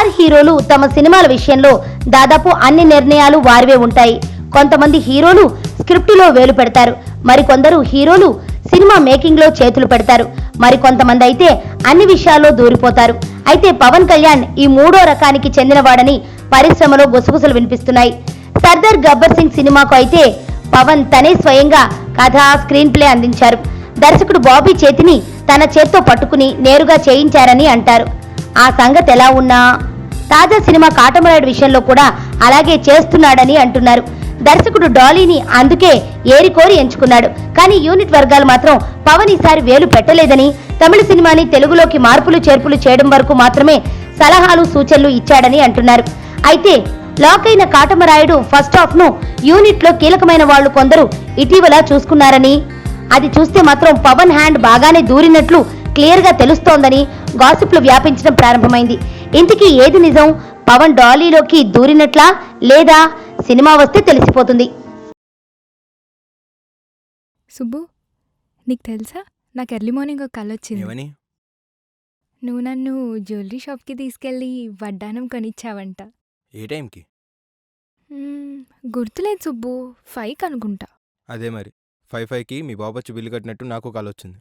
Star హీరోలు తమ సినిమాల విషయంలో దాదాపు అన్ని నిర్ణయాలు వారివే ఉంటాయి. కొంతమంది హీరోలు స్క్రిప్టులో వేలు పెడతారు, మరికొందరు హీరోలు సినిమా మేకింగ్ లో చేతులు పెడతారు, మరికొంతమంది అయితే అన్ని విషయాల్లో దూరిపోతారు. అయితే పవన్ కళ్యాణ్ ఈ మూడో రకానికి చెందినవాడని పరిశ్రమలో గుసగుసలు వినిపిస్తున్నాయి. సర్దార్ గబ్బర్ సింగ్ సినిమాకు అయితే పవన్ తనే స్వయంగా కథ, స్క్రీన్ ప్లే అందించారు. దర్శకుడు బాబీ చేతిని తన చేత్తో పట్టుకుని నేరుగా చేయించారని అంటారు. ఆ సంగతి ఎలా ఉన్నా తాజా సినిమా కాటమరాయుడు విషయంలో కూడా అలాగే చేస్తున్నాడని అంటున్నారు. దర్శకుడు డాలీని అందుకే ఏరికోరి ఎంచుకున్నాడు. కానీ యూనిట్ వర్గాలు మాత్రం పవన్ ఈసారి వేలు పెట్టలేదని, తమిళ సినిమాని తెలుగులోకి మార్పులు చేర్పులు చేయడం వరకు మాత్రమే సలహాలు సూచనలు ఇచ్చాడని అంటున్నారు. అయితే లాక్ అయిన కాటమరాయుడు ఫస్ట్ హాఫ్ ను యూనిట్ లో కీలకమైన వాళ్లు కొందరు ఇటీవల చూసుకున్నారని, అది చూస్తే మాత్రం పవన్ హ్యాండ్ బాగానే దూరినట్లు క్లియర్ గా తెలుస్తోందని గాసిప్లు వ్యాపించడం ప్రారంభమైంది. ఇంతకీ ఏది నిజం? పవన్ డాలీలోకి దూరినట్లా లేదా? సినిమా వస్తే తెలిసిపోతుంది. సుబ్బు, నీకు తెలుసా, నాకు ఎర్లీ మార్నింగ్ ఒక కల వచ్చింది. ఏమని? నువ్వు నన్ను జ్యువెలరీ షాప్కి తీసుకెళ్ళి వడ్డానం కొనిచ్చావంట. ఏ టైంకి? గుర్తులేదు సుబ్బు, 5కి అనుకుంటా. అదే మరి 5:05కి మీ బాబు వచ్చి బిల్లు కట్టినట్టు నాకు కాల్ వచ్చింది.